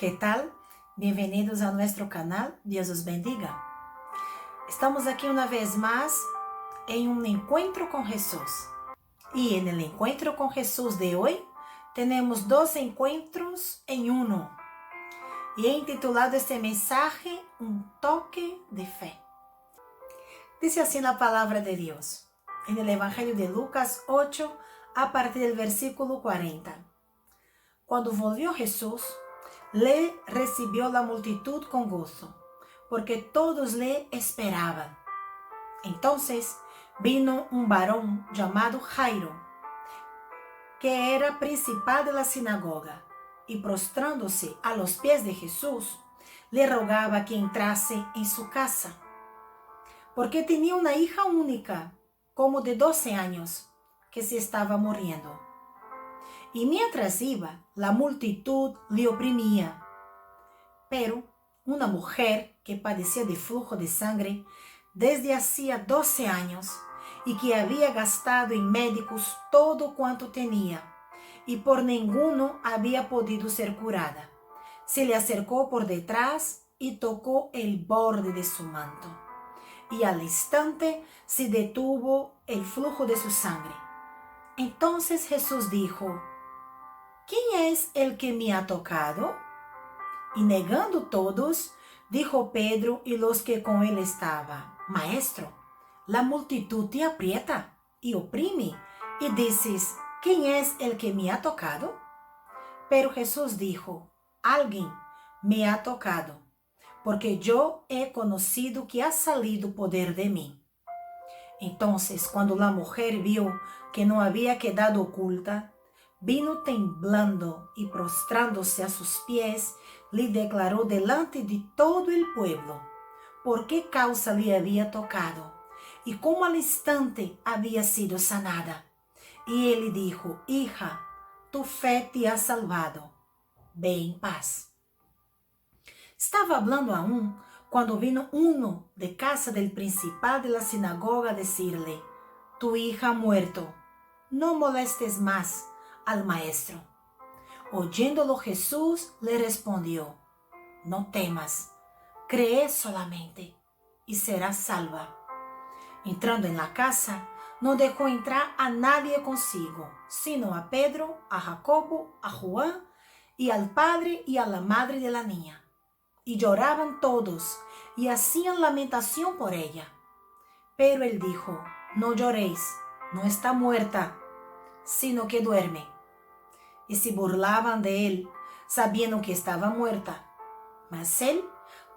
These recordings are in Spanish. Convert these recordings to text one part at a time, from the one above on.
¿Qué tal? Bienvenidos a nuestro canal. Dios os bendiga. Estamos aquí una vez más en un encuentro con Jesús. Y en el encuentro con Jesús de hoy tenemos dos encuentros en uno. Y he intitulado este mensaje Un toque de fe. Dice así la palabra de Dios en el Evangelio de Lucas 8 a partir del versículo 40. Cuando volvió Jesús, le recibió la multitud con gozo, porque todos le esperaban. Entonces vino un varón llamado Jairo, que era principal de la sinagoga, y prostrándose a los pies de Jesús, le rogaba que entrase en su casa, porque tenía una hija única, como de 12 años, que se estaba muriendo. Y mientras iba, la multitud le oprimía. Pero una mujer que padecía de flujo de sangre desde hacía 12 años y que había gastado en médicos todo cuanto tenía y por ninguno había podido ser curada, se le acercó por detrás y tocó el borde de su manto. Y al instante se detuvo el flujo de su sangre. Entonces Jesús dijo: ¿Quién es el que me ha tocado? Y negando todos, dijo Pedro y los que con él estaban: Maestro, la multitud te aprieta y oprime, y dices: ¿Quién es el que me ha tocado? Pero Jesús dijo: Alguien me ha tocado, porque yo he conocido que ha salido poder de mí. Entonces, cuando la mujer vio que no había quedado oculta, vino temblando y prostrándose a sus pies, le declaró delante de todo el pueblo por qué causa le había tocado y cómo al instante había sido sanada. Y él le dijo: Hija, tu fe te ha salvado. Ve en paz. Estaba hablando aún cuando vino uno de casa del principal de la sinagoga a decirle: Tu hija ha muerto, no molestes más al maestro. Oyéndolo Jesús le respondió: No temas, cree solamente y serás salva. Entrando en la casa, no dejó entrar a nadie consigo, sino a Pedro, a Jacobo, a Juan y al padre y a la madre de la niña. Y lloraban todos y hacían lamentación por ella. Pero él dijo: No lloréis, no está muerta, sino que duerme. Y se burlaban de él, sabiendo que estaba muerta. Mas él,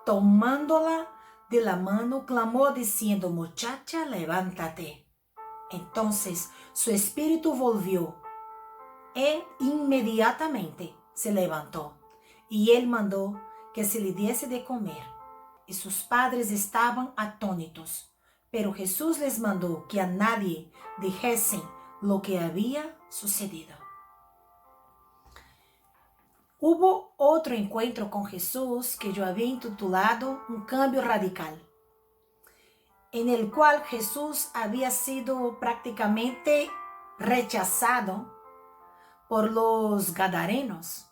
tomándola de la mano, clamó diciendo: Muchacha, levántate. Entonces su espíritu volvió, e inmediatamente se levantó, y él mandó que se le diese de comer. Y sus padres estaban atónitos, pero Jesús les mandó que a nadie dijesen lo que había sucedido. Hubo otro encuentro con Jesús que yo había intitulado Un cambio radical, en el cual Jesús había sido prácticamente rechazado por los gadarenos.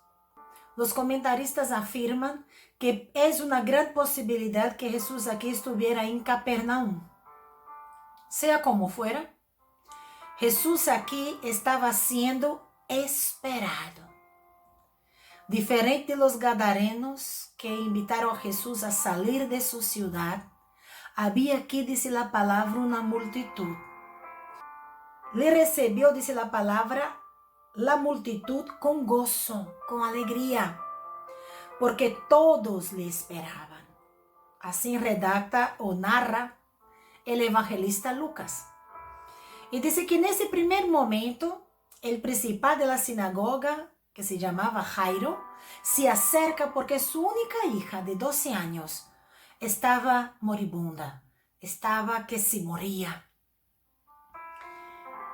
Los comentaristas afirman que es una gran posibilidad que Jesús aquí estuviera en Capernaum. Sea como fuera, Jesús aquí estaba siendo esperado. Diferente de los gadarenos que invitaron a Jesús a salir de su ciudad, había aquí, dice la palabra, una multitud. Le recibió, dice la palabra, la multitud con gozo, con alegría, porque todos le esperaban. Así redacta o narra el evangelista Lucas. Y dice que en ese primer momento, el principal de la sinagoga, que se llamaba Jairo, se acerca porque su única hija de 12 años estaba moribunda, estaba que se moría.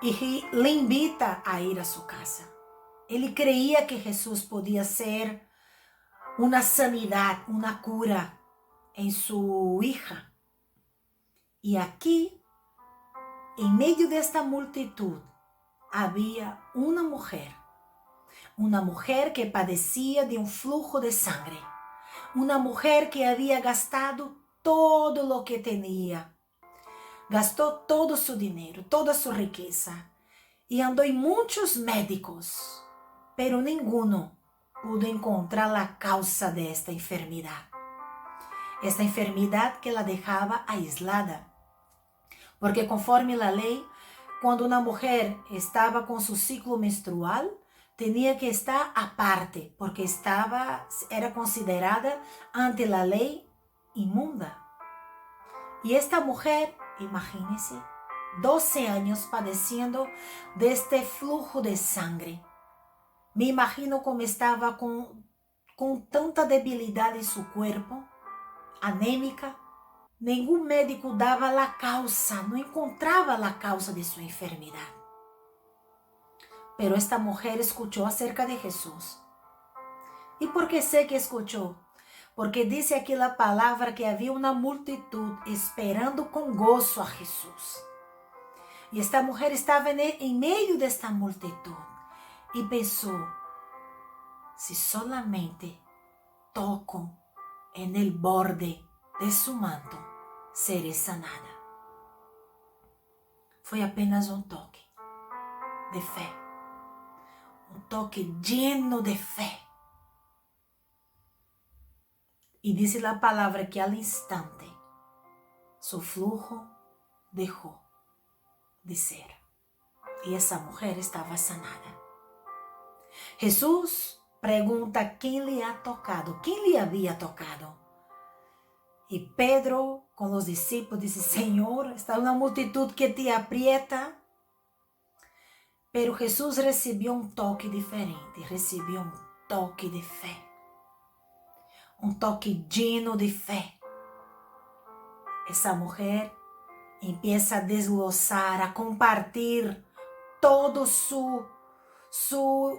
Y le invita a ir a su casa. Él creía que Jesús podía ser una sanidad, una cura en su hija. Y aquí, en medio de esta multitud, había una Una mujer que padecía de un flujo de sangre. Una mujer que había gastado todo lo que tenía. Gastó todo su dinero, toda su riqueza. Y andó en muchos médicos, pero ninguno pudo encontrar la causa de esta enfermedad. Esta enfermedad que la dejaba aislada. Porque conforme la ley, cuando una mujer estaba con su ciclo menstrual, tenía que estar aparte, porque era considerada ante la ley inmunda. Y esta mujer, imagínense, 12 años padeciendo de este flujo de sangre. Me imagino cómo estaba con tanta debilidad en su cuerpo, anémica. Ningún médico daba la causa, no encontraba la causa de su enfermedad. Pero esta mujer escuchó acerca de Jesús. ¿Y por qué sé que escuchó? Porque dice aquí la palabra que había una multitud esperando con gozo a Jesús. Y esta mujer estaba en medio de esta multitud y pensó, si solamente toco en el borde de su manto, seré sanada. Fue apenas un toque de fe, un toque lleno de fe. Y dice la palabra que al instante su flujo dejó de ser. Y esa mujer estaba sanada. Jesús pregunta quién le ha tocado, quién le había tocado. Y Pedro con los discípulos dice, Señor, está una multitud que te aprieta. Pero Jesús recibió un toque diferente, recibió un toque de fe. Un toque lleno de fe. Esa mujer empieza a desglosar, a compartir todo su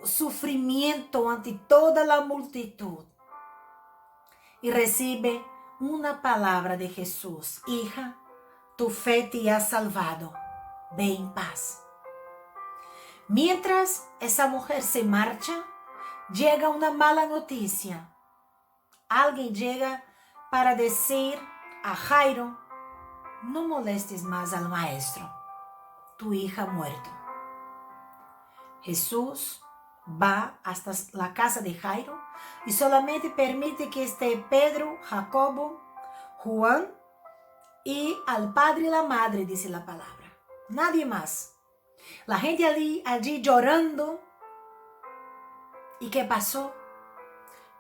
sufrimiento ante toda la multitud. Y recibe una palabra de Jesús. Hija, tu fe te ha salvado. Ve en paz. Mientras esa mujer se marcha, llega una mala noticia. Alguien llega para decir a Jairo, no molestes más al maestro, tu hija ha muerto. Jesús va hasta la casa de Jairo y solamente permite que esté Pedro, Jacobo, Juan y al padre y la madre, dice la palabra. Nadie más. La gente allí llorando. ¿Y qué pasó?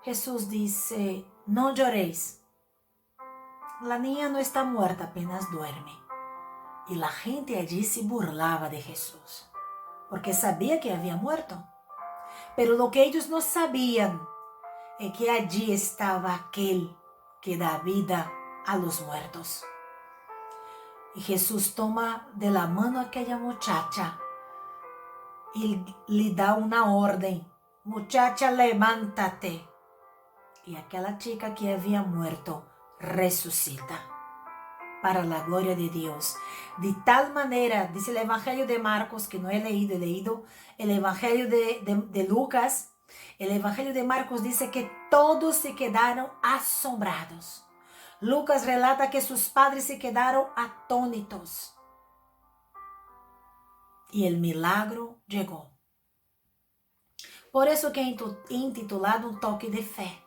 Jesús dice, no lloréis. La niña no está muerta, apenas duerme. Y la gente allí se burlaba de Jesús, porque sabía que había muerto. Pero lo que ellos no sabían es que allí estaba aquel que da vida a los muertos. Y Jesús toma de la mano a aquella muchacha y le da una orden. Muchacha, levántate. Y aquella chica que había muerto resucita para la gloria de Dios. De tal manera, dice el Evangelio de Marcos, que no he leído el Evangelio de Lucas. El Evangelio de Marcos dice que todos se quedaron asombrados. Lucas relata que sus padres se quedaron atónitos. Y el milagro llegó. Por eso que he intitulado un toque de fe.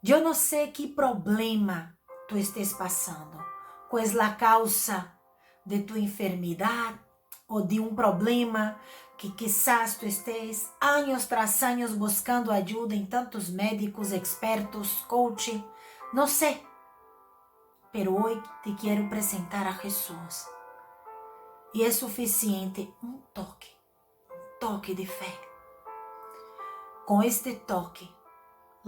Yo no sé qué problema tú estés pasando, cuál es la causa de tu enfermedad o de un problema que quizás tú estés años tras años buscando ayuda en tantos médicos, expertos, coaching, no sé. Pero hoy te quiero presentar a Jesús. Y es suficiente un toque de fe. Con este toque,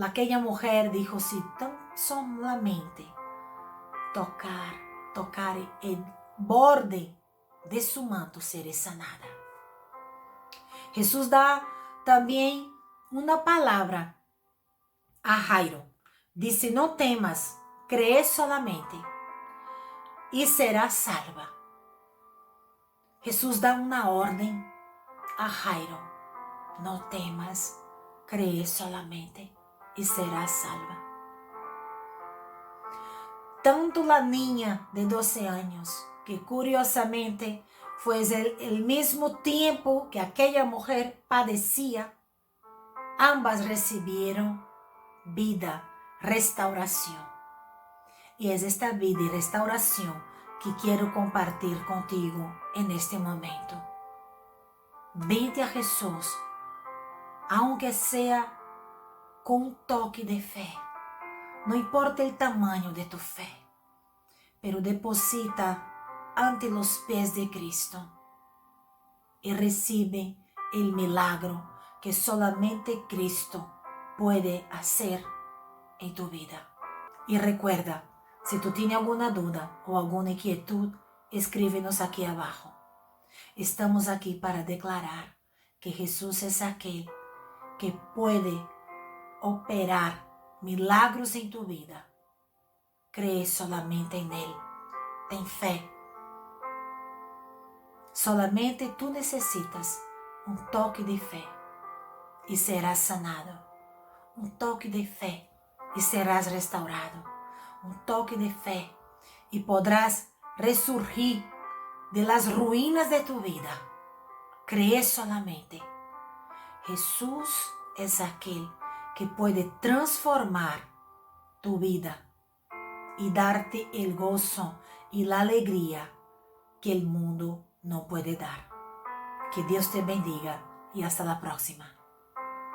aquella mujer dijo, si tan solamente tocar el borde de su manto, seré sanada. Jesús da también una palabra a Jairo. Dice, no temas, cree solamente y serás salva. Jesús da una orden a Jairo. No temas, cree solamente y serás salva. Tanto la niña de 12 años, que curiosamente fue el mismo tiempo que aquella mujer padecía, ambas recibieron vida, restauración. Y es esta vida y restauración que quiero compartir contigo en este momento. Vente a Jesús, aunque sea con un toque de fe. No importa el tamaño de tu fe, pero deposita ante los pies de Cristo y recibe el milagro que solamente Cristo puede hacer en tu vida. Y recuerda, si tú tienes alguna duda o alguna inquietud, escríbenos aquí abajo. Estamos aquí para declarar que Jesús es aquel que puede operar milagros en tu vida. Cree solamente en Él. Ten fe. Solamente tú necesitas un toque de fe y serás sanado. Un toque de fe y serás restaurado. Un toque de fe y podrás resurgir de las ruinas de tu vida. Cree solamente. Jesús es aquel que puede transformar tu vida y darte el gozo y la alegría que el mundo no puede dar. Que Dios te bendiga y hasta la próxima.